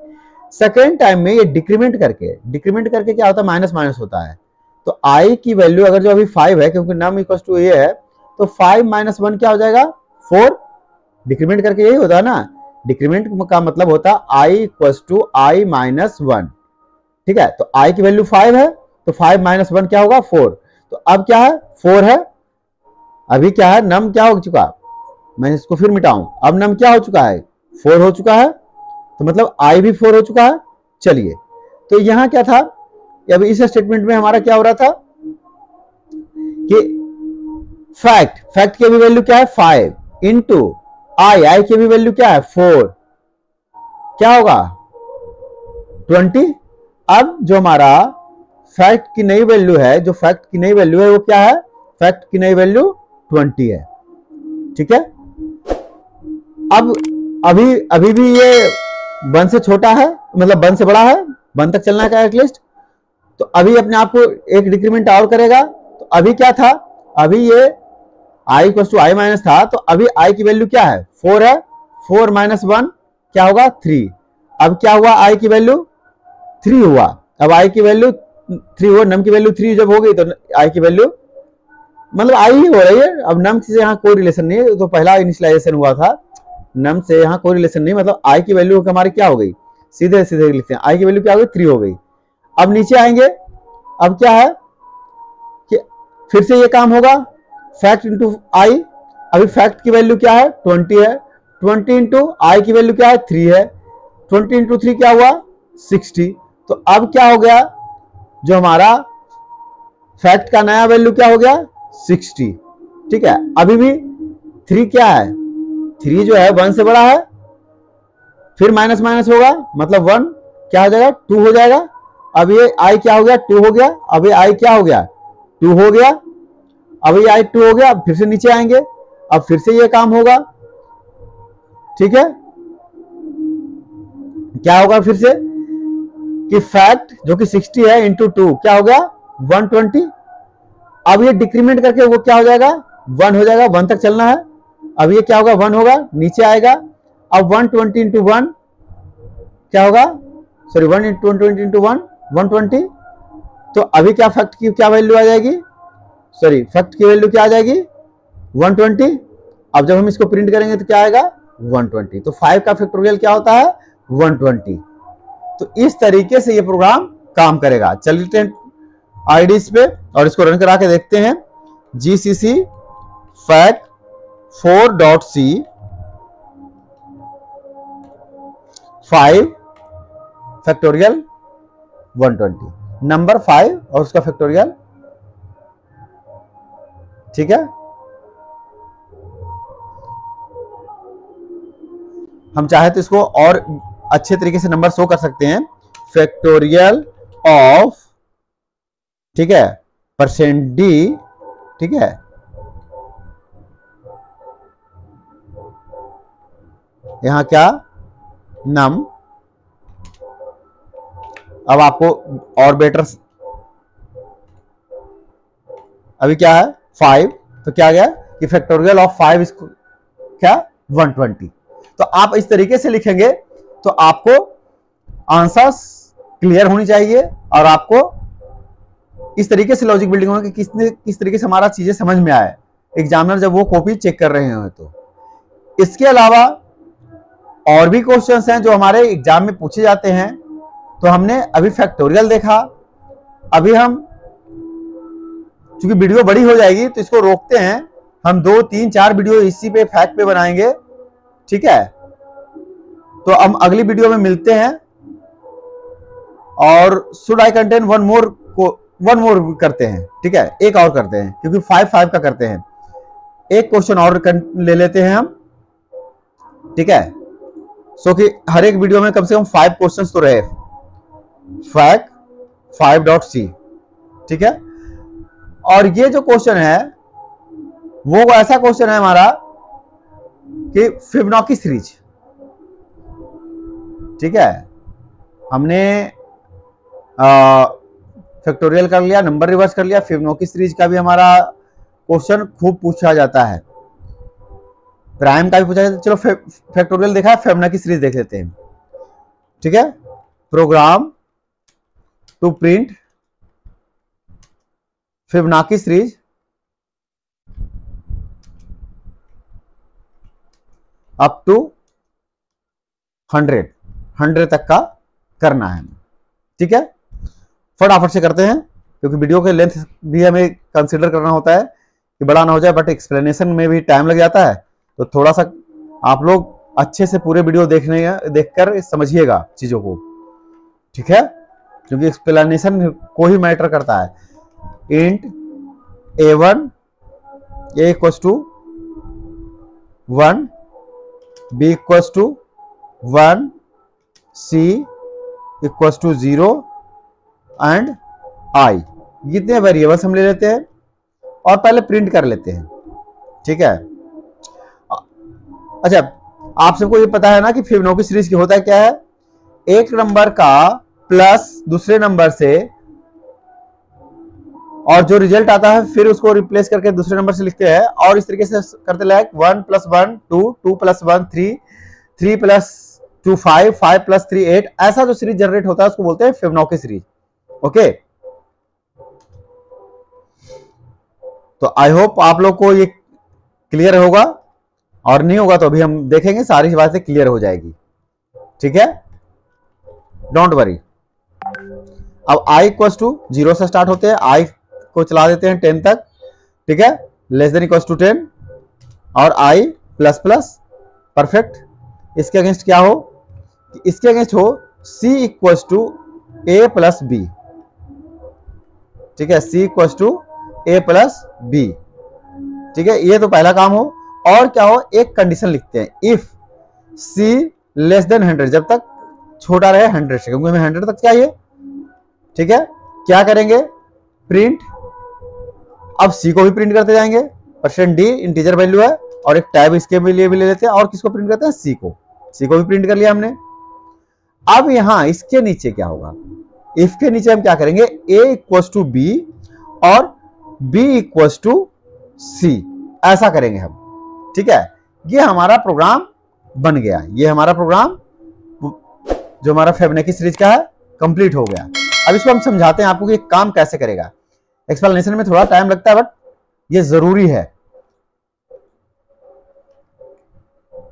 सेकेंड टाइम में ये डिक्रीमेंट करके क्या होता है, माइनस माइनस होता है। तो आई की वैल्यू अगर जो अभी 5 है, क्योंकि नम इक्वल टू ये है, तो 5 माइनस 1 क्या हो जाएगा, 4। डिक्रीमेंट करके यही होता है ना, डिक्रीमेंट का मतलब होता है I equal to I minus 1, ठीक है। तो आई की वैल्यू 5 है, तो 5 माइनस 1 क्या होगा, 4। तो अब क्या है, 4 है। अभी क्या है, नम क्या हो चुका, मैं इसको फिर मिटाऊं, अब नम क्या हो चुका है, 4 हो चुका है, तो मतलब आई भी 4 हो चुका है। चलिए, तो यहां क्या था, अब इस स्टेटमेंट में हमारा क्या हो रहा था कि फैक्ट की भी वैल्यू क्या है, 5 इंटू आई की भी वैल्यू क्या है, 4, क्या होगा, 20। अब जो हमारा फैक्ट की नई वैल्यू है, वो क्या है, फैक्ट की नई वैल्यू 20 है, ठीक है। अब अभी भी ये 1 से छोटा है, मतलब 1 से बड़ा है, 1 तक चलना है एटलीस्ट। तो अभी अपने आप को एक डिक्रीमेंट और करेगा। तो अभी क्या था, अभी ये i equal to I minus था, तो अभी i की वैल्यू क्या है, 4 है, 4 माइनस 1 क्या होगा, 3। अब क्या हुआ, i की वैल्यू 3 हुआ। अब i की वैल्यू 3 हुआ, नम की वैल्यू 3 जब हो गई तो i की वैल्यू मतलब i ही हो रही है। अब नम से यहाँ कोई रिलेशन नहीं है, तो पहला इनिशियलाइजेशन हुआ था, नम से यहाँ कोई रिलेशन नहीं, मतलब i की वैल्यू हमारी क्या हो गई, सीधे सीधे लिखते हैं, i की वैल्यू क्या हो गई, 3 हो गई। अब नीचे आएंगे, अब क्या है कि फिर से ये काम होगा, फैक्ट इंटू आई। अभी फैक्ट की वैल्यू क्या है, 20 है, 20 इंटू आई की वैल्यू क्या है, 3 है, 20 इंटू 3 क्या हुआ, 60। तो अब क्या हो गया, जो हमारा फैक्ट का नया वैल्यू क्या हो गया, 60, ठीक है। अभी भी 3 क्या है, 3 जो है 1 से बड़ा है, फिर माइनस माइनस होगा, मतलब 1 क्या हो जाएगा, 2 हो जाएगा। अब ये आई क्या हो गया, 2 हो गया। अब ये आई क्या हो गया, 2 हो गया। अब ये आई 2 हो गया। अब फिर से नीचे आएंगे, अब फिर से ये काम होगा, ठीक है। क्या होगा फिर से कि फैक्ट जो कि 60 है इंटू 2 क्या हो गया, 120। अब ये डिक्रीमेंट करके वो क्या हो जाएगा, 1 हो जाएगा, 1 तक चलना है। अब ये क्या होगा, 1 होगा, नीचे आएगा। अब 120 इंटू 1 क्या होगा, सॉरी 120 इंटू 1 120। तो अभी क्या फैक्ट की क्या वैल्यू आ जाएगी, सॉरी फैक्ट की वैल्यू क्या आ जाएगी, 120। अब जब हम इसको प्रिंट करेंगे तो क्या आएगा, 120। तो 5 का फैक्टोरियल क्या होता है, 120। तो इस तरीके से ये प्रोग्राम काम करेगा। चलिए आईडीज पे और इसको रन करा के देखते हैं। GCC fact 4.c 5 factorial 120, number 5 और उसका फैक्टोरियल, ठीक है। हम चाहे तो इसको और अच्छे तरीके से नंबर शो कर सकते हैं, फैक्टोरियल ऑफ, ठीक है, %d, ठीक है, यहां क्या, नम। अब आपको और बेटर, अभी क्या है 5, तो क्या गया कि फैक्टोरियल ऑफ 5 इसको क्या 120। तो आप इस तरीके से लिखेंगे तो आपको आंसर्स क्लियर होनी चाहिए और आपको इस तरीके से लॉजिक बिल्डिंग होगा कि किस तरीके से हमारा चीजें समझ में आए। एग्जामिनर जब वो कॉपी चेक कर रहे हो तो। इसके अलावा और भी क्वेश्चंस हैं जो हमारे एग्जाम में पूछे जाते हैं। तो हमने अभी फैक्टोरियल देखा, अभी हम चूंकि वीडियो बड़ी हो जाएगी तो इसको रोकते हैं, हम 2, 3, 4 वीडियो इसी पे फैक्ट पे बनाएंगे, ठीक है। तो हम अगली वीडियो में मिलते हैं। और should I contain one more करते हैं, ठीक है, एक और करते हैं क्योंकि 5 का करते हैं। एक क्वेश्चन और ले लेते हैं हम, ठीक है। सो कि हर एक वीडियो में कम से कम 5 क्वेश्चंस तो रहे। फैक्ट 5.c, ठीक है। और ये जो क्वेश्चन है वो ऐसा क्वेश्चन है हमारा कि फिबोनाची सीरीज, ठीक है। हमने फैक्टोरियल कर लिया, नंबर रिवर्स कर लिया, फिबोनाची सीरीज का भी हमारा क्वेश्चन खूब पूछा जाता है, प्राइम का भी पूछा जाता है। चलो फैक्टोरियल देखा है, फिबोनाची सीरीज देख लेते हैं, ठीक है। Program to print Fibonacci series up to 100 तक का करना है, ठीक है। फटाफट से करते हैं क्योंकि वीडियो के लेंथ भी हमें कंसीडर करना होता है कि बड़ा ना हो जाए, बट एक्सप्लेनेशन में भी टाइम लग जाता है। तो थोड़ा सा आप लोग अच्छे से पूरे वीडियो देखकर समझिएगा चीजों को, ठीक है, क्योंकि एक्सप्लेनेशन को ही मैटर करता है। Int a1 a equals to 1, b equals to 1, c equals to 0 and i, जितने वेरिएबल्स हम ले लेते हैं और पहले प्रिंट कर लेते हैं, ठीक है। अच्छा, आप सबको ये पता है ना कि फिबोनाची सीरीज की होता है क्या है, एक नंबर का प्लस दूसरे नंबर से, और जो रिजल्ट आता है फिर उसको रिप्लेस करके दूसरे नंबर से लिखते हैं, और इस तरीके से करते लाइक 1 + 1 2, 2 + 1 3, 3 + 2 5, 5 + 3 8, ऐसा जो सीरीज जनरेट होता है उसको बोलते हैं फिबोनाची सीरीज, ओके। तो आई होप आप लोग को ये क्लियर होगा, और नहीं होगा तो अभी हम देखेंगे, सारी बातें क्लियर हो जाएगी, ठीक है, डोंट वरी। अब i इक्वल्स टू 0 से स्टार्ट होते हैं, i को चला देते हैं 10 तक, ठीक है, लेस देन इक्वल्स टू 10 और i प्लस प्लस, परफेक्ट। इसके अगेंस्ट क्या हो, इसके अगेंस्ट हो c equals to a + b, ठीक है, c equals to a + b, ठीक है। ये तो पहला काम हो। और क्या हो, एक कंडीशन लिखते हैं, इफ c लेस देन 100, जब तक छोटा रहे 100 से, क्योंकि हमें 100 तक चाहिए, ठीक है। क्या करेंगे, प्रिंट, अब c को भी प्रिंट करते जाएंगे, %d इंटीजर वैल्यू है, और एक टैब इसके लिए भी ले लेते हैं, और किसको प्रिंट करते हैं, c को भी प्रिंट कर लिया हमने। अब यहां इसके नीचे क्या होगा, इफ के नीचे हम क्या करेंगे, a इक्वल्स टू b और b इक्वल्स टू c, ऐसा करेंगे हम, ठीक है। ये हमारा प्रोग्राम बन गया, ये हमारा प्रोग्राम जो हमारा फिबोनाची सीरीज का है कंप्लीट हो गया। अब इसको हम समझाते हैं आपको कि काम कैसे करेगा। एक्सप्लेनेशन में थोड़ा टाइम लगता है बट ये जरूरी है।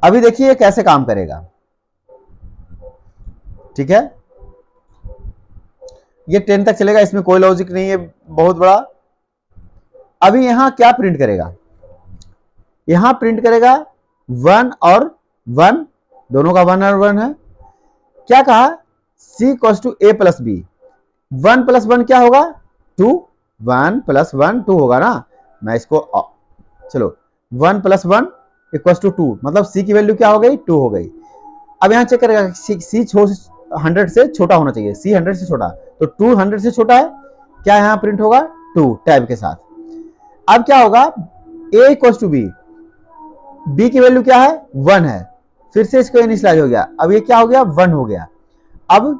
अभी देखिए कैसे काम करेगा, ठीक है। ये 10 तक चलेगा, इसमें कोई लॉजिक नहीं है बहुत बड़ा। अभी यहां क्या प्रिंट करेगा, यहां प्रिंट करेगा 1 और 1, दोनों का 1 और 1 है। क्या कहा, c equals to a + b, 1 + 1 क्या होगा, 2, 1 + 1 2 होगा ना। मैं इसको चलो 1 + 1 इक्वल्स टू 2, मतलब c की वैल्यू क्या हो गई, 2 हो गई। अब यहां चेक करेगा c 100 से छोटा होना चाहिए, c 100 से छोटा, तो 2 100 से छोटा है, क्या यहां प्रिंट होगा, 2 टैब के साथ। अब क्या होगा, a equals to b, b की वैल्यू क्या है, 1 है, फिर से इसको इनिशियलाइज हो गया, अब ये क्या हो गया, 1 हो गया। अब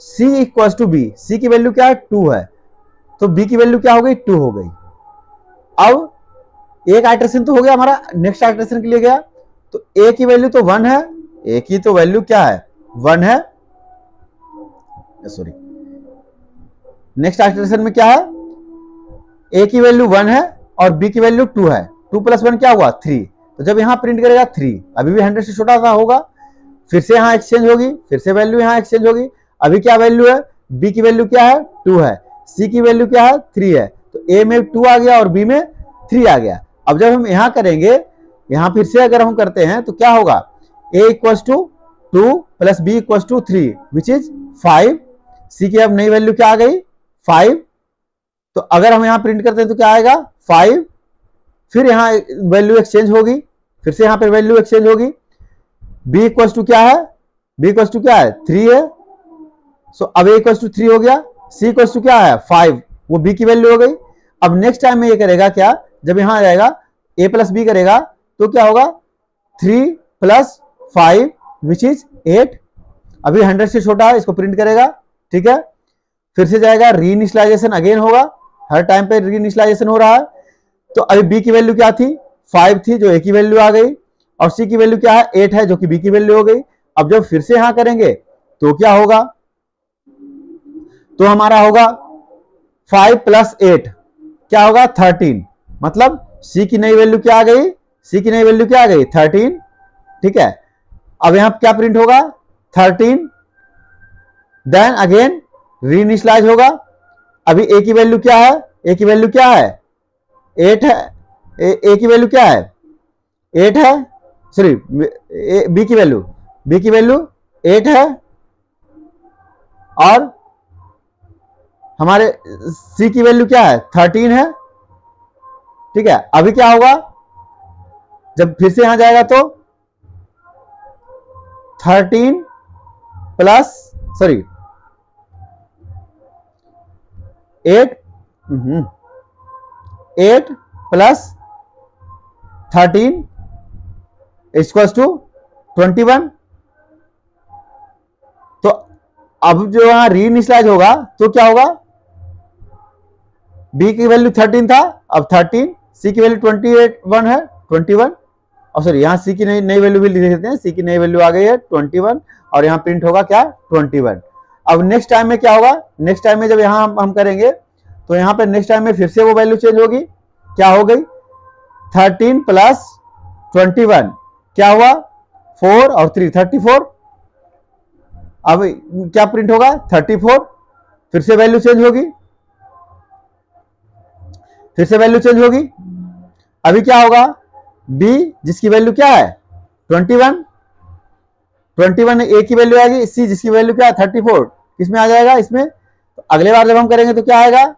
c equals to b, c की वैल्यू क्या है, 2 है, तो b की वैल्यू क्या हो गई, 2 हो गई। अब एक आइटरेशन तो हो गया हमारा, नेक्स्ट आइटरेशन के लिए गया, तो a की वैल्यू तो 1 है, a की तो वैल्यू क्या है, 1 है, सॉरी, नेक्स्ट आइटरेशन में क्या है, a की वैल्यू 1 है और b की वैल्यू 2 है, 2 + 1 क्या हुआ 3, तो जब यहाँ प्रिंट करेगा 3 अभी भी 100 से छोटा सा होगा, फिर से यहाँ एक्सचेंज होगी, फिर से वैल्यू यहाँ एक्सचेंज होगी। अभी क्या वैल्यू है, बी की वैल्यू क्या है 2 है, सी की वैल्यू क्या है 3 है, तो ए में 2 आ गया और बी में 3 आ गया। अब जब हम यहाँ करेंगे, यहाँ फिर से अगर हम करते हैं तो क्या होगा, a = 2 + b = 3 विच इज 5, सी की अब नई वैल्यू क्या आ गई 5, तो अगर हम यहाँ प्रिंट करते हैं तो क्या आएगा 5, फिर यहाँ वैल्यू एक्सचेंज होगी, फिर से यहाँ पे वैल्यू एक्सचेंज होगी, b = क्या है, b = क्या है 3 है, सो अब a = 3 हो गया, c = क्या है 5, वो b की वैल्यू हो गई। अब नेक्स्ट टाइम में ये करेगा क्या, जब यहाँ आ जाएगा a + b करेगा तो क्या होगा 3 + 5 विच इज 8, अभी 100 से छोटा है, इसको प्रिंट करेगा, ठीक है। फिर से जाएगा, रीइनिशियलाइजेशन अगेन होगा, हर टाइम पे रीइनिशियलाइजेशन हो रहा है। तो अभी b की वैल्यू क्या थी 5 थी, जो a की वैल्यू आ गई, और c की वैल्यू क्या है 8 है, जो कि b की वैल्यू हो गई। अब जब फिर से यहां करेंगे तो क्या होगा, तो हमारा होगा 5 + 8 क्या होगा 13, मतलब c की नई वैल्यू क्या आ गई, c की नई वैल्यू क्या आ गई 13, ठीक है। अब यहां क्या प्रिंट होगा 13, देन अगेन रीइनिशियलाइज होगा। अभी a की वैल्यू क्या है, a की वैल्यू क्या है 8 है, a की वैल्यू क्या है 8 है, सॉरी b की वैल्यू 8 है, और हमारे c की वैल्यू क्या है 13 है, ठीक है। अभी क्या होगा, जब फिर से यहां जाएगा तो 13 प्लस 8 + 13 = 21। तो अब जो यहां रीइनिशियलाइज होगा तो क्या होगा, b की वैल्यू 13 था, अब 13, c की वैल्यू 21 है 21, और सॉरी यहाँ c की नई वैल्यू भी लिख देते हैं, c की नई वैल्यू आ गई है 21, और यहाँ प्रिंट होगा क्या 21। अब नेक्स्ट टाइम में क्या होगा, नेक्स्ट टाइम में जब यहाँ हम करेंगे तो यहाँ पे नेक्स्ट टाइम में फिर से वो वैल्यू चेंज होगी, क्या हो गई 13 + 21 क्या हुआ 4 और 3 34, अब क्या प्रिंट होगा 34, फिर से वैल्यू चेंज होगी, फिर से वैल्यू चेंज होगी। अभी क्या होगा, b जिसकी वैल्यू क्या है 21 a की वैल्यू आएगी, c जिसकी वैल्यू क्या है 34 किसमें आ जाएगा इसमें। तो अगले बार जब हम करेंगे तो क्या आएगा,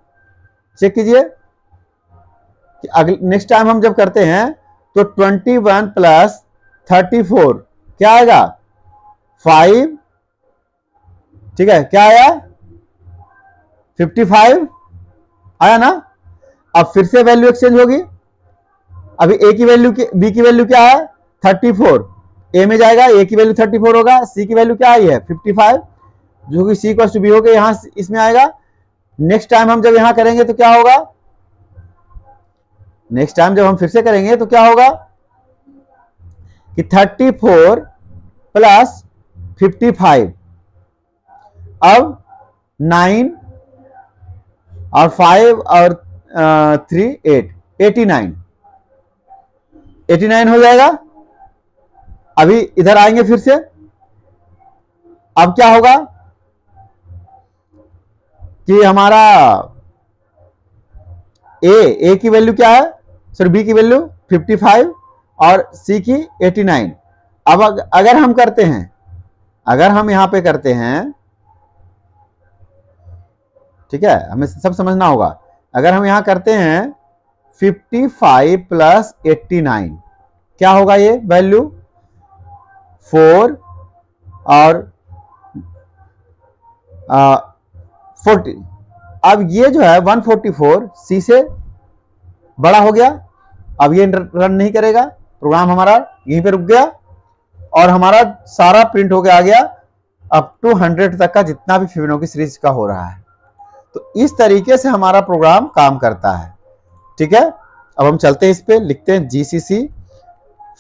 चेक कीजिए कि अगले नेक्स्ट टाइम हम जब करते हैं तो 21 + 34 क्या आएगा 5, ठीक है, क्या आया 55 आया ना। अब फिर से वैल्यू एक्सचेंज होगी, अभी a की वैल्यू b की वैल्यू क्या है 34, a में जाएगा a की वैल्यू 34 होगा, c की वैल्यू क्या आई है 55, जो कि c = b हो गया, यहां इसमें आएगा। नेक्स्ट टाइम हम जब यहां करेंगे तो क्या होगा, नेक्स्ट टाइम जब हम फिर से करेंगे तो क्या होगा कि 34 + 55, अब 9 और 5 और 3 8 89 हो जाएगा। अभी इधर आएंगे फिर से, अब क्या होगा कि हमारा a की वैल्यू क्या है, सॉरी b की वैल्यू 55 और c की 89। अब अगर हम करते हैं, अगर हम यहां पे करते हैं, ठीक है, हमें सब समझना होगा, अगर हम यहां करते हैं 55 + 89 क्या होगा, ये वैल्यू 4 और 40। अब ये जो है 144 सी से बड़ा हो गया, अब ये रन नहीं करेगा, प्रोग्राम हमारा यहीं पे रुक गया, और हमारा सारा प्रिंट होके आ गया अप टू 100 तक का जितना भी फिबोनाची सीरीज का हो रहा है। तो इस तरीके से हमारा प्रोग्राम काम करता है, ठीक है। अब हम चलते हैं इस पे, लिखते हैं GCC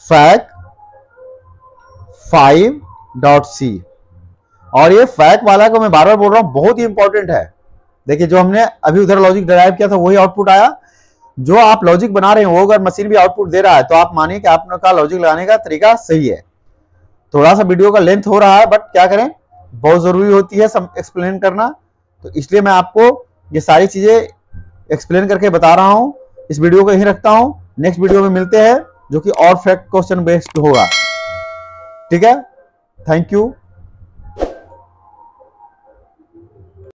fact5.c, और ये फैक्ट वाला को मैं बार बार बोल रहा हूं, बहुत ही इंपॉर्टेंट है। देखिए जो हमने अभी उधर लॉजिक डिराइव किया था वही आउटपुट आया, जो आप लॉजिक बना रहे हो वो अगर मशीन भी आउटपुट दे रहा है तो आप मानिए कि आपका लॉजिक लगाने का तरीका सही है। थोड़ा सा वीडियो का लेंथ हो रहा है, बट क्या करें, बहुत जरूरी होती है सब एक्सप्लेन करना, तो इसलिए मैं आपको ये सारी चीजें एक्सप्लेन करके बता रहा हूं। इस वीडियो को यहीं रखता हूं, नेक्स्ट वीडियो में मिलते हैं जो कि और फैक्ट क्वेश्चन बेस्ड होगा। ठीक है, थैंक यू।